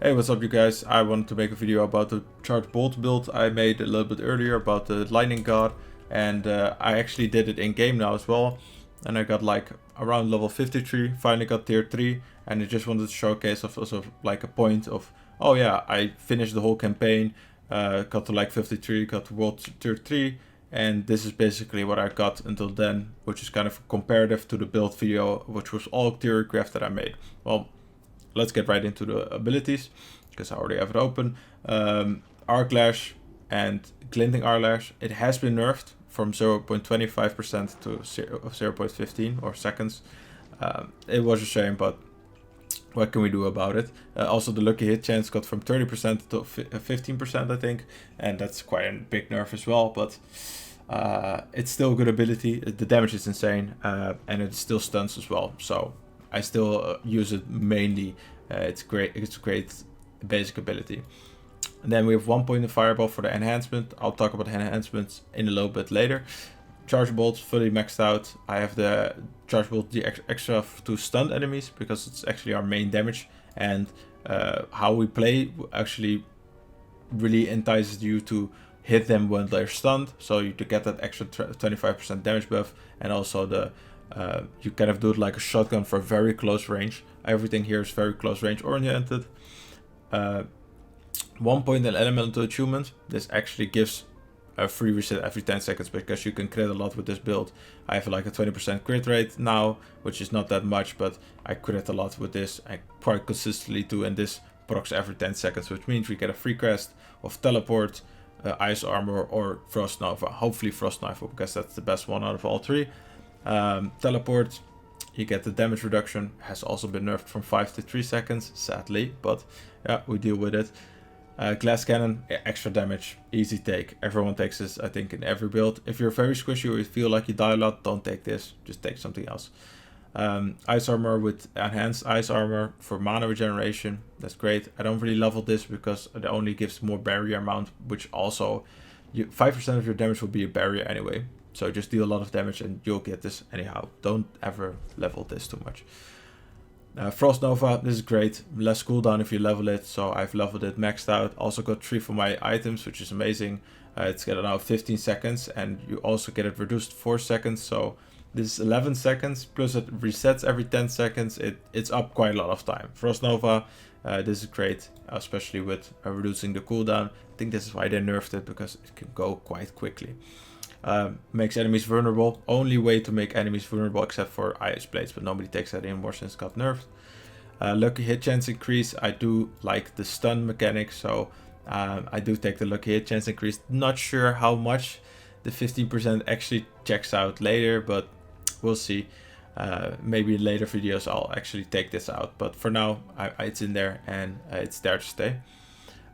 Hey, what's up you guys? I wanted to make a video about the charge bolt build I made a little bit earlier about the lightning god, and I actually did it in game now as well, and I got like around level 53, finally got tier 3, and I just wanted to showcase also like a point of, oh yeah, I finished the whole campaign, got to like 53, got to world tier 3, and this is basically what I got until then, which is kind of comparative to the build video, which was all theory craft that I made. Well, let's get right into the abilities, because I already have it open. Arc Lash and Glinting Arc Lash, it has been nerfed from 0.25% to 0.15 or seconds. It was a shame, but what can we do about it? Also, the lucky hit chance got from 30% to 15%, I think, and that's quite a big nerf as well, but it's still a good ability. The damage is insane, and it still stuns as well, so I still use it mainly. It's great. It's a great basic ability. And then we have 1 point in fireball for the enhancement. I'll talk about enhancements in a little bit later. Charge bolts fully maxed out. I have the charge bolt the extra to stun enemies because it's actually our main damage, and how we play actually really entices you to hit them when they're stunned, so you to get that extra 25% damage buff, and also the you kind of do it like a shotgun for very close range. Everything here is very close range oriented. 1 point in elemental attunement. This actually gives a free reset every 10 seconds because you can crit a lot with this build. I have like a 20% crit rate now, which is not that much, but I crit a lot with this. I quite consistently do, and this procs every 10 seconds, which means we get a free crest of teleport, ice armor, or frost nova. Hopefully frost nova, because that's the best one out of all three. Teleport, you get the damage reduction, has also been nerfed from 5 to 3 seconds, sadly, but yeah, we deal with it. Glass cannon, extra damage, easy take. Everyone takes this, I think, in every build. If you're very squishy or you feel like you die a lot, don't take this, just take something else. Ice armor with enhanced ice armor for mana regeneration, that's great. I don't really level this because it only gives more barrier amount, which also 5% of your damage will be a barrier anyway. So just deal a lot of damage and you'll get this anyhow. Don't ever level this too much. Frost Nova, this is great. Less cooldown if you level it, so I've leveled it maxed out. Also got 3 for my items, which is amazing. It's got now 15 seconds, and you also get it reduced 4 seconds. So this is 11 seconds, plus it resets every 10 seconds. It's up quite a lot of time. Frost Nova, this is great, especially with reducing the cooldown. I think this is why they nerfed it, because it can go quite quickly. Makes enemies vulnerable. Only way to make enemies vulnerable except for ice blades, but nobody takes that anymore since it got nerfed. Lucky hit chance increase. I do like the stun mechanic, so I do take the lucky hit chance increase. Not sure how much the 15% actually checks out later, but we'll see. Maybe in later videos I'll actually take this out, but for now it's in there, and it's there to stay.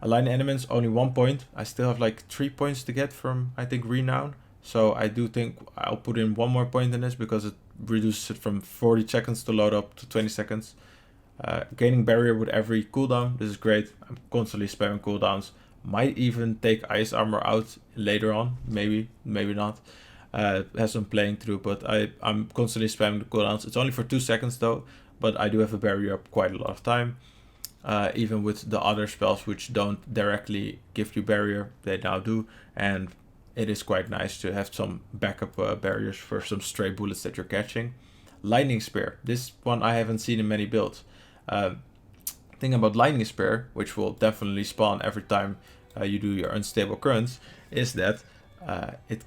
Align elements, only 1 point. I still have like 3 points to get from, I think, renown. So I do think I'll put in 1 more point in this, because it reduces it from 40 seconds to load up to 20 seconds. Gaining barrier with every cooldown. This is great. I'm constantly spamming cooldowns. Might even take ice armor out later on. Maybe not. Has some playing through, but I'm constantly spamming the cooldowns. It's only for 2 seconds though, but I do have a barrier up quite a lot of time. Even with the other spells which don't directly give you barrier, they now do, and it is quite nice to have some backup barriers for some stray bullets that you're catching. Lightning Spear, this one I haven't seen in many builds. Thing about Lightning Spear, which will definitely spawn every time you do your unstable currents, is that it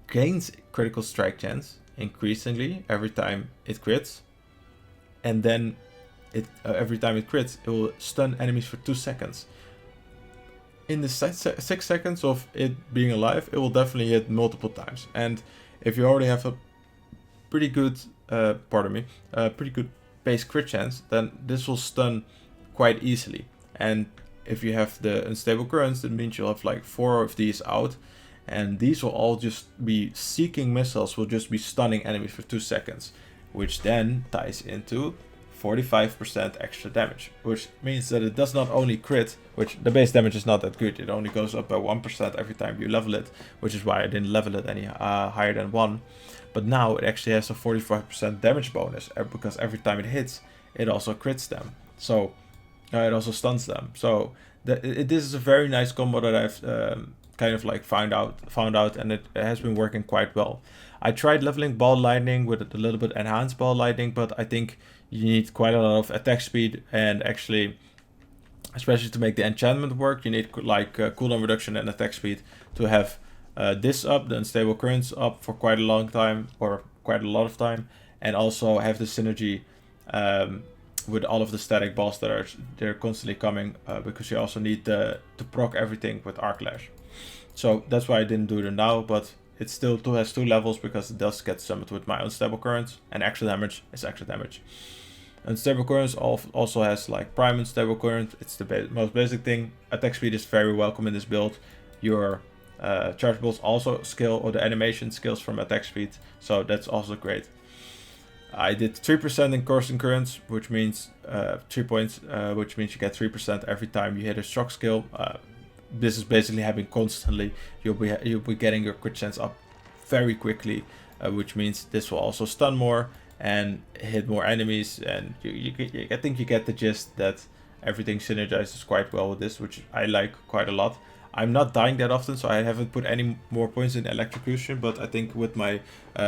gains critical strike chance increasingly every time it crits, and then every time it crits, it will stun enemies for 2 seconds. In the 6 seconds of it being alive, it will definitely hit multiple times. And if you already have a pretty good, pretty good base crit chance, then this will stun quite easily. And if you have the unstable currents, that means you'll have like 4 of these out, and these will all just be seeking missiles, will just be stunning enemies for 2 seconds, which then ties into 45% extra damage, which means that it does not only crit, which the base damage is not that good, it only goes up by 1% every time you level it, which is why I didn't level it any higher than 1. But now it actually has a 45% damage bonus, because every time it hits, it also crits them. So it also stuns them. So this is a very nice combo that I've kind of like found out, and it has been working quite well. I tried leveling Ball Lightning with a little bit enhanced Ball Lightning, but I think you need quite a lot of attack speed, and actually, especially to make the enchantment work, you need like cooldown reduction and attack speed to have this up, the unstable currents up for quite a long time, or quite a lot of time, and also have the synergy with all of the static balls that they're constantly coming, because you also need to proc everything with Arc Lash. So that's why I didn't do it now, but it still has 2 levels because it does get summoned with my unstable currents, and extra damage is extra damage. Unstable currents also has like prime unstable current. It's the most basic thing. Attack speed is very welcome in this build. Your charge bolts also skill, or the animation skills from attack speed, so that's also great. I did 3% in coursing currents, which means 3 points, which means you get 3% every time you hit a shock skill. This is basically happening constantly. You'll be getting your crit chance up very quickly, which means this will also stun more and hit more enemies. And I think you get the gist that everything synergizes quite well with this, which I like quite a lot. I'm not dying that often, so I haven't put any more points in electrocution, but I think with my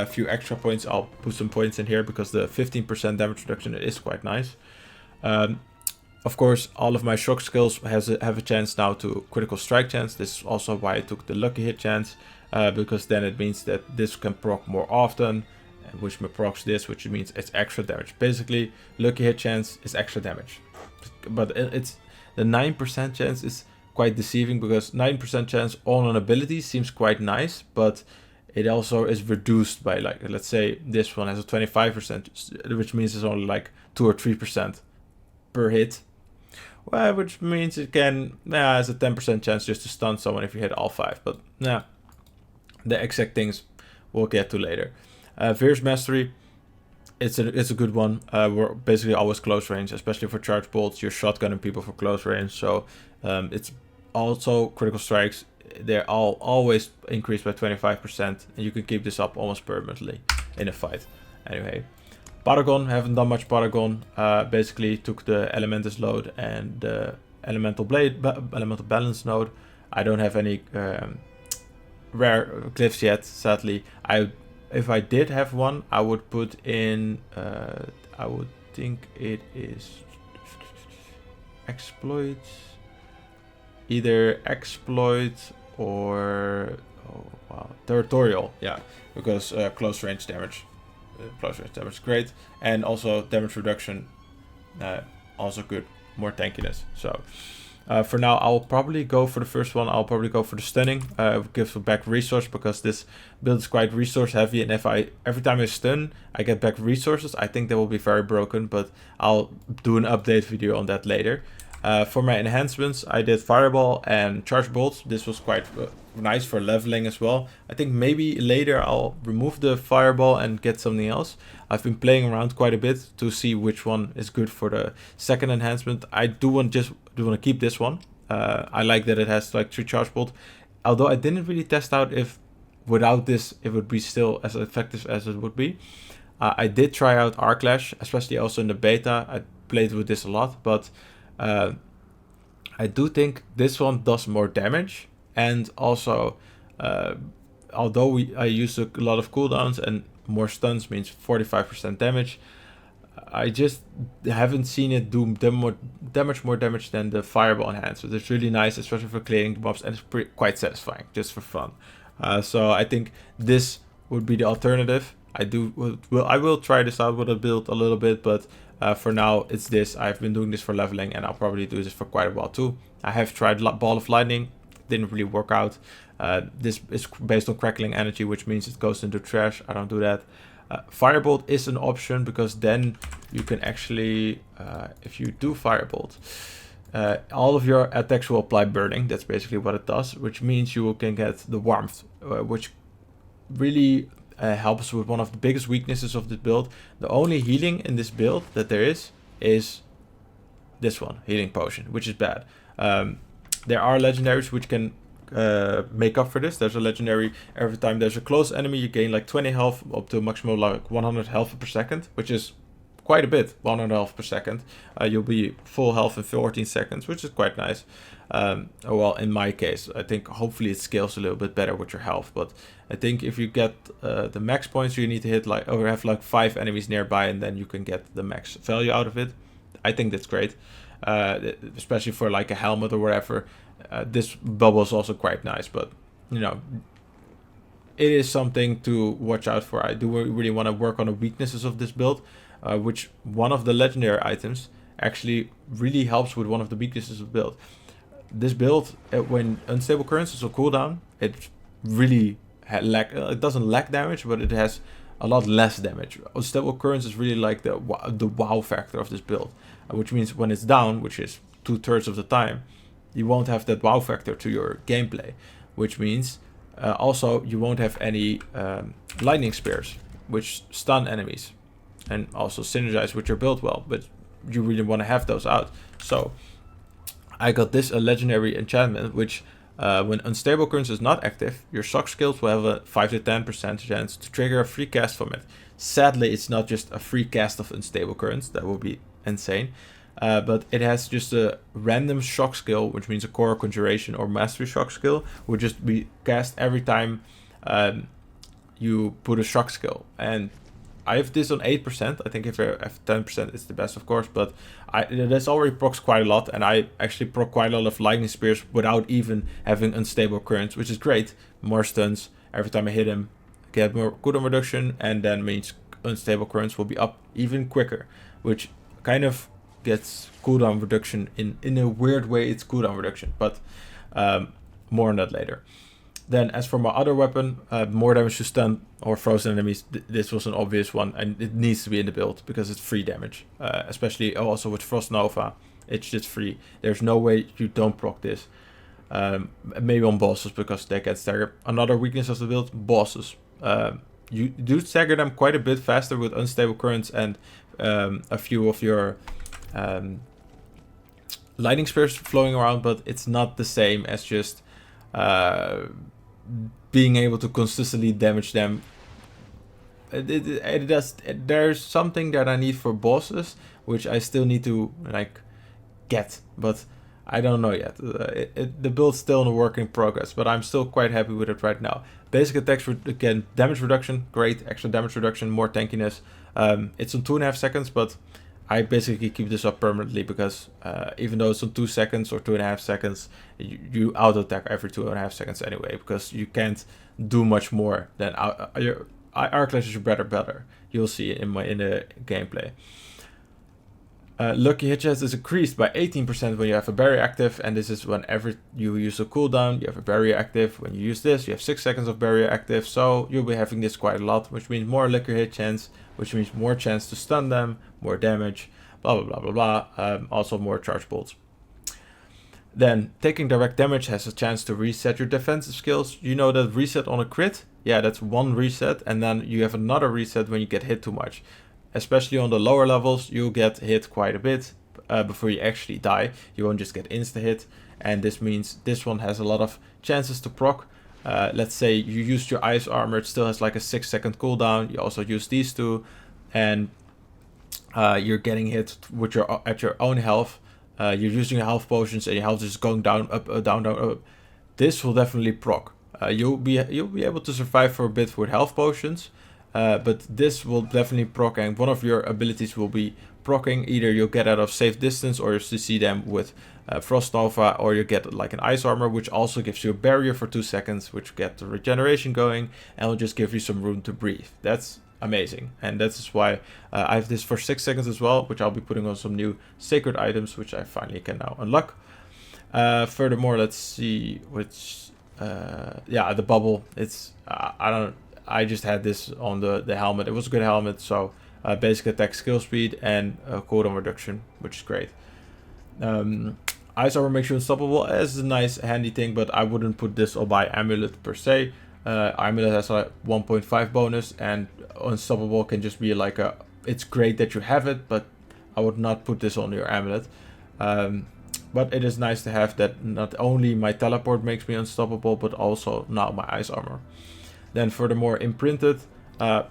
few extra points, I'll put some points in here, because the 15% damage reduction is quite nice. Of course, all of my shock skills have a chance now to critical strike chance. This is also why I took the lucky hit chance, because then it means that this can proc more often, which procs this, which means it's extra damage. Basically, lucky hit chance is extra damage, but it's the 9% chance is quite deceiving, because 9% chance on an ability seems quite nice, but it also is reduced by, like, let's say this one has a 25%, which means it's only like 2 or 3% per hit. Well, which means it has a 10% chance just to stun someone if you hit all 5. But the exact things we'll get to later. Fierce Mastery, it's a good one. We're basically always close range, especially for charge bolts. You're shotgunning people for close range, so it's also critical strikes. They're always increased by 25%, and you can keep this up almost permanently in a fight. Anyway. Paragon, haven't done much Paragon. Basically took the Elementus load and the Elemental Balance node. I don't have any rare glyphs yet, sadly. If I did have one, I would put in, I would think it is exploit. Either exploit or territorial, yeah, because close range damage. Close range damage is great, and also damage reduction, also good, more tankiness. So for now, I'll probably go for the first one. I'll probably go for the stunning, give back resource, because this build is quite resource heavy, and if every time I stun I get back resources, I think that will be very broken, but I'll do an update video on that later. For my enhancements, I did Fireball and Charge Bolts. This was quite nice for leveling as well. I think maybe later I'll remove the Fireball and get something else. I've been playing around quite a bit to see which one is good for the second enhancement. I do want to keep this one. I like that it has like 3 Charge Bolt. Although I didn't really test out if without this it would be still as effective as it would be. I did try out Arc Lash, especially also in the beta. I played with this a lot, but I do think this one does more damage, and also although I use a lot of cooldowns and more stuns means 45% damage, I just haven't seen it do more damage than the Fireball enhancer. It's really nice, especially for clearing the mobs, and it's quite satisfying just for fun. So I think this would be the alternative. I will try this out with a build a little bit, but for now it's this. I've been doing this for leveling, and I'll probably do this for quite a while too. I have tried Ball of Lightning, didn't really work out. This is based on crackling energy, which means it goes into trash. I don't do that. Firebolt is an option, because then you can actually, if you do Firebolt, all of your attacks will apply burning. That's basically what it does, which means you can get the warmth, which really helps with one of the biggest weaknesses of this build. The only healing in this build that there is this one, Healing Potion, which is bad. There are legendaries which can make up for this. There's a legendary, every time there's a close enemy you gain like 20 health up to a maximum like 100 health per second, which is quite a bit, 1.5 health per second. You'll be full health in 14 seconds, which is quite nice. Well, in my case, I think hopefully it scales a little bit better with your health, but I think if you get the max points, you need to hit like, or have like 5 enemies nearby, and then you can get the max value out of it. I think that's great, especially for like a helmet or whatever. This bubble is also quite nice, but you know, it is something to watch out for. I do really want to work on the weaknesses of this build, which one of the legendary items actually really helps with one of the weaknesses of the build. This build, when unstable currents is on cooldown, it really it doesn't lack damage, but it has a lot less damage. Unstable currents is really like the wow factor of this build, which means when it's down, which is 2/3 of the time, you won't have that wow factor to your gameplay, which means also you won't have any lightning spears, which stun enemies, and also synergize with your build well, but you really want to have those out. So I got this a legendary enchantment, which when unstable currents is not active, your shock skills will have a 5 to 10% chance to trigger a free cast from it. Sadly, it's not just a free cast of unstable currents, that would be insane. But it has just a random shock skill, which means a core conjuration or mastery shock skill would just be cast every time you put a shock skill. And I have this on 8%. I think if I have 10%, it's the best, of course. But this already procs quite a lot, and I actually proc quite a lot of lightning spears without even having unstable currents, which is great. More stuns every time I hit him, get more cooldown reduction, and then means unstable currents will be up even quicker, which kind of gets cooldown reduction in a weird way. It's cooldown reduction, but more on that later. Then as for my other weapon, more damage to stun or frozen enemies, this was an obvious one, and it needs to be in the build because it's free damage, especially also with Frost Nova. It's just free. There's no way you don't proc this. Maybe on bosses because they get staggered. Another weakness of the build, bosses. You do stagger them quite a bit faster with unstable currents and a few of your lightning spears flowing around, but it's not the same as just being able to consistently damage them. There's something that I need for bosses, which I still need to like get, but I don't know yet. The build's still in a work in progress, but I'm still quite happy with it right now. Basic attacks, again, damage reduction, great. Extra damage reduction, more tankiness. It's on 2.5 seconds, but I basically keep this up permanently because even though it's on 2 seconds or 2.5 seconds, you auto attack every 2.5 seconds anyway, because you can't do much more than your arc lashes are better. You'll see it in the gameplay. Lucky hit chance is increased by 18% when you have a barrier active, and this is whenever you use a cooldown, you have a barrier active. When you use this, you have 6 seconds of barrier active, so you'll be having this quite a lot, which means more lucky hit chance, which means more chance to stun them, more damage, blah blah blah blah blah. Also more charge bolts. Then taking direct damage has a chance to reset your defensive skills. You know that reset on a crit? Yeah, that's one reset, and then you have another reset when you get hit too much. Especially on the lower levels, you'll get hit quite a bit before you actually die. You won't just get insta hit, and this means this one has a lot of chances to proc. Let's say you used your ice armor, it still has like a 6-second cooldown. You also use these two, and you're getting hit with at your own health. You're using your health potions, and your health is going down, up, down, down, up. This will definitely proc. You'll be able to survive for a bit with health potions. But this will definitely proc, and one of your abilities will be proccing. Either you'll get out of safe distance, or you see them with Frost Nova, or you get like an ice armor, which also gives you a barrier for 2 seconds, which get the regeneration going, and will just give you some room to breathe. That's amazing, and that's why I have this for 6 seconds as well, which I'll be putting on some new sacred items, which I finally can now unlock. Furthermore, let's see which yeah, the bubble. It's I just had this on the helmet. It was a good helmet, so basic attack, skill speed, and cooldown reduction, which is great. Ice armor makes you unstoppable as a nice handy thing, but I wouldn't put this on my amulet per se. Amulet has a 1.5 bonus, and unstoppable can just be like it's great that you have it, but I would not put this on your amulet. But it is nice to have that not only my teleport makes me unstoppable, but also now my ice armor. Then furthermore, imprinted,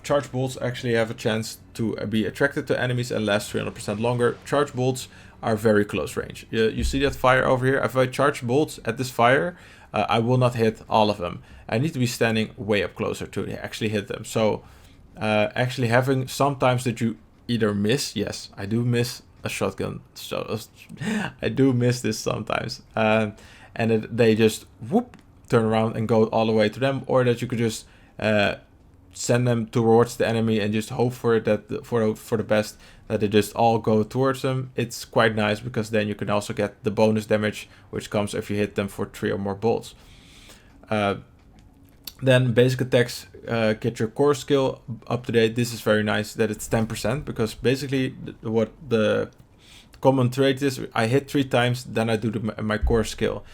charge bolts actually have a chance to be attracted to enemies and last 300% longer. Charge bolts are very close range. You see that fire over here? If I charge bolts at this fire, I will not hit all of them. I need to be standing way up closer to actually hit them. So actually having sometimes that you either miss, yes, I do miss a shotgun, so I do miss this sometimes, and they just whoop turn around and go all the way to them, or that you could just send them towards the enemy and just hope for that for the best, that they just all go towards them. It's quite nice because then you can also get the bonus damage which comes if you hit them for 3 or more bolts. Then basic attacks, get your core skill up to date. This is very nice that it's 10%, because basically what the common trait is, I hit 3 times, then I do my core skill,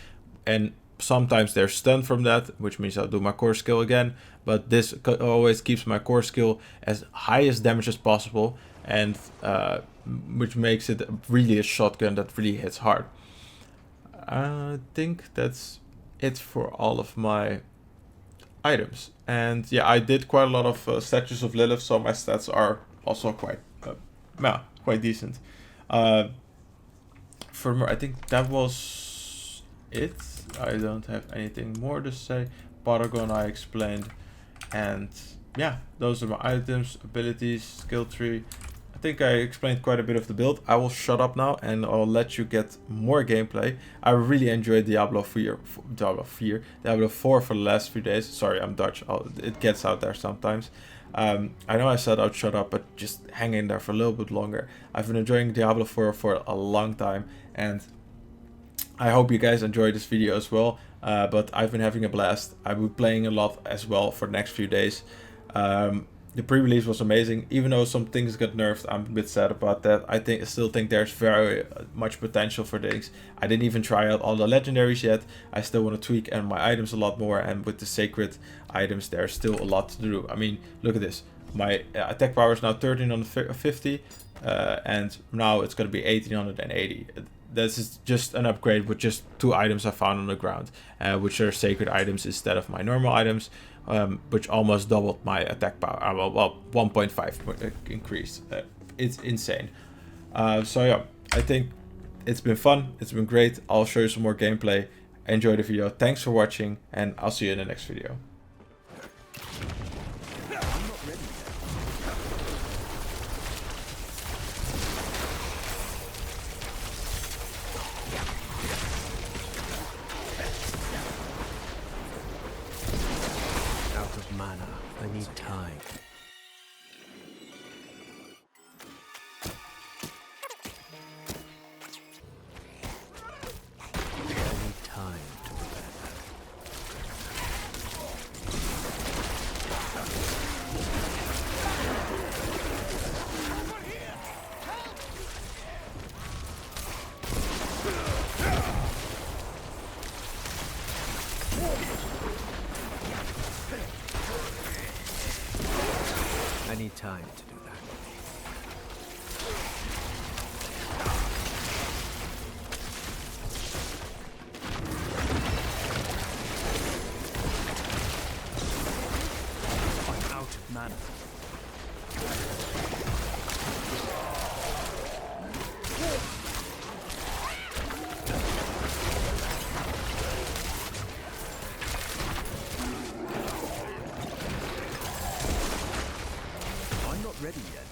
and sometimes they're stunned from that, which means I'll do my core skill again, but this always keeps my core skill as high as damage as possible, and which makes it really a shotgun that really hits hard. I think that's it for all of my items. And yeah, I did quite a lot of statues of Lilith, so my stats are also quite decent. I think that was it. I don't have anything more to say. Paragon I explained, and yeah, those are my items, abilities, skill tree. I think I explained quite a bit of the build. I will shut up now and I'll let you get more gameplay. I really enjoyed Diablo 4 for the last few days. Sorry, I'm Dutch. It gets out there sometimes. I know I said I'd shut up, but just hang in there for a little bit longer. I've been enjoying Diablo 4 for a long time, and I hope you guys enjoyed this video as well. But I've been having a blast. I'll be playing a lot as well for the next few days. The pre-release was amazing, even though some things got nerfed. I'm a bit sad about that. I still think there's very much potential for things. I didn't even try out all the legendaries yet. I still want to tweak and my items a lot more, and with the sacred items there's still a lot to do. I mean, look at this. My attack power is now 1350, and now it's going to be 1880. This is just an upgrade with just 2 items I found on the ground, which are sacred items instead of my normal items. Which almost doubled my attack power. Well, 1.5 increase. It's insane. So yeah, I think it's been fun. It's been great. I'll show you some more gameplay. Enjoy the video. Thanks for watching, and I'll see you in the next video. Mana, I need time. I need time to prepare that. I need time to do that. I'm out of mana. Ready yet?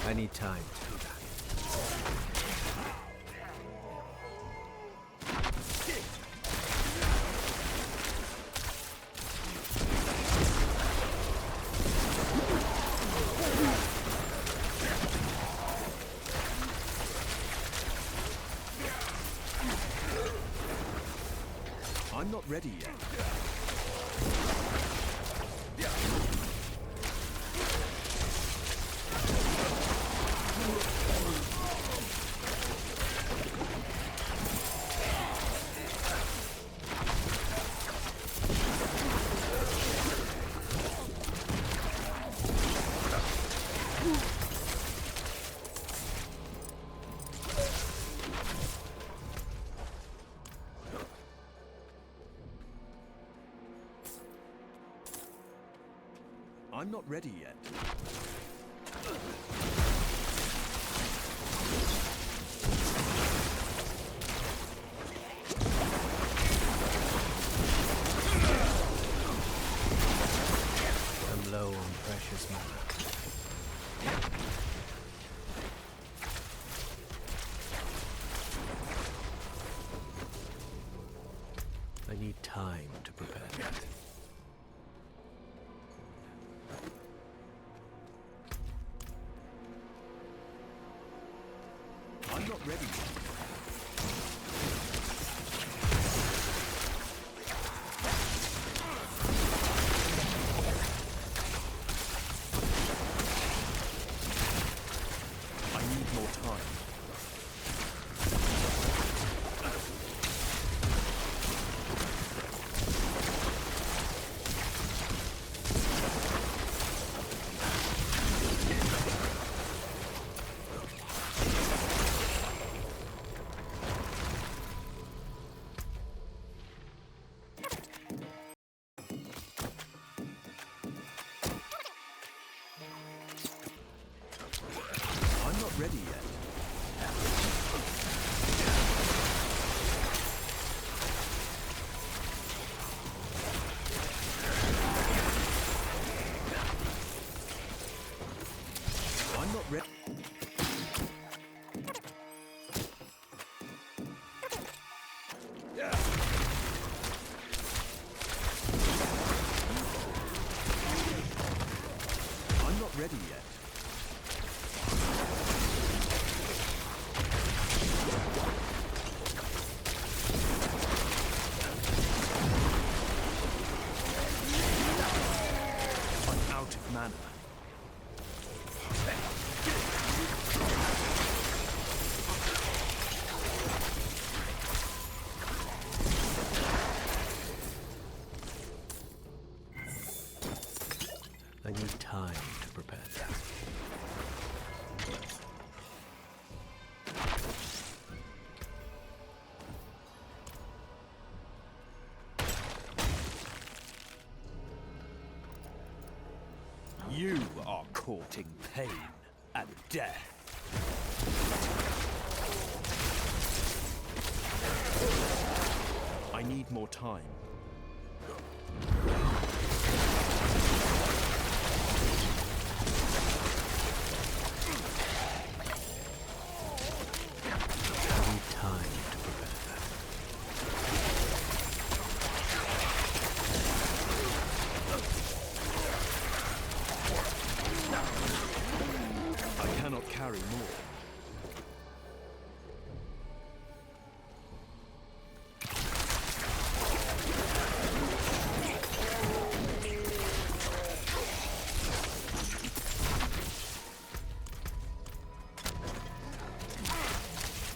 I need time to do that. I'm not ready yet. I'm not ready yet. I'm low on precious mana. I need time to prepare that. I'm not ready yet. I need more time. I'm not ready yet. I'm not ready. I'm not ready yet. I'm out of mana. I need time to prepare that. You are courting pain and death. I need more time. I need time to prepare that. I cannot carry more.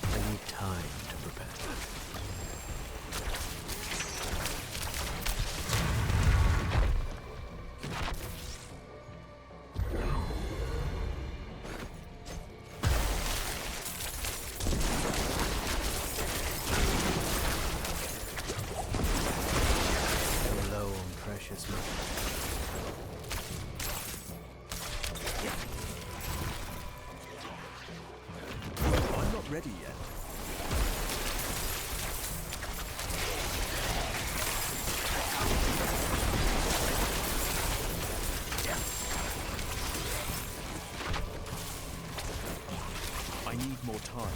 I need time to prepare that. I'm low on precious mana. I'm not ready yet. I need more time.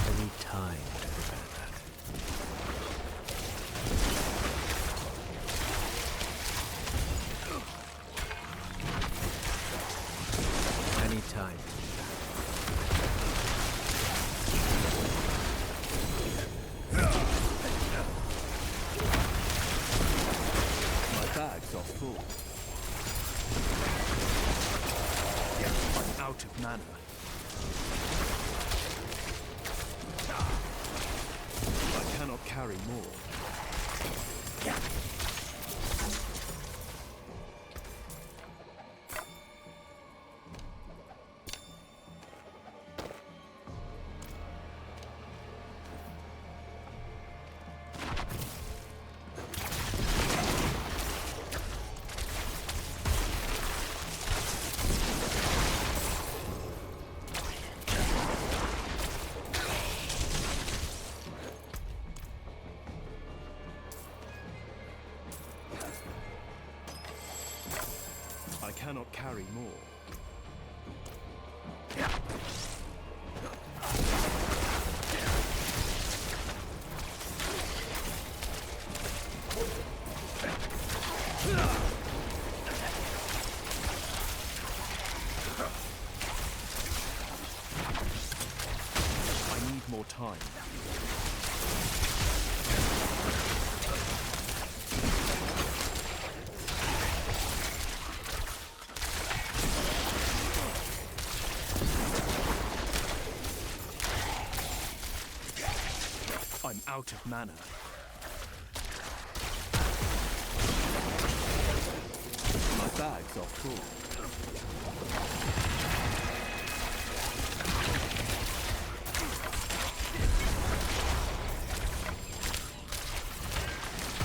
I need time to prepare that. I need time. My bags are full. I'm out of mana. cannot carry more. I cannot carry more. I need more time. I'm out of mana. My bags are full.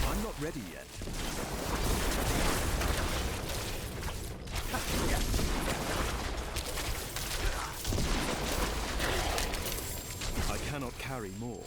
I'm not ready yet. I cannot carry more.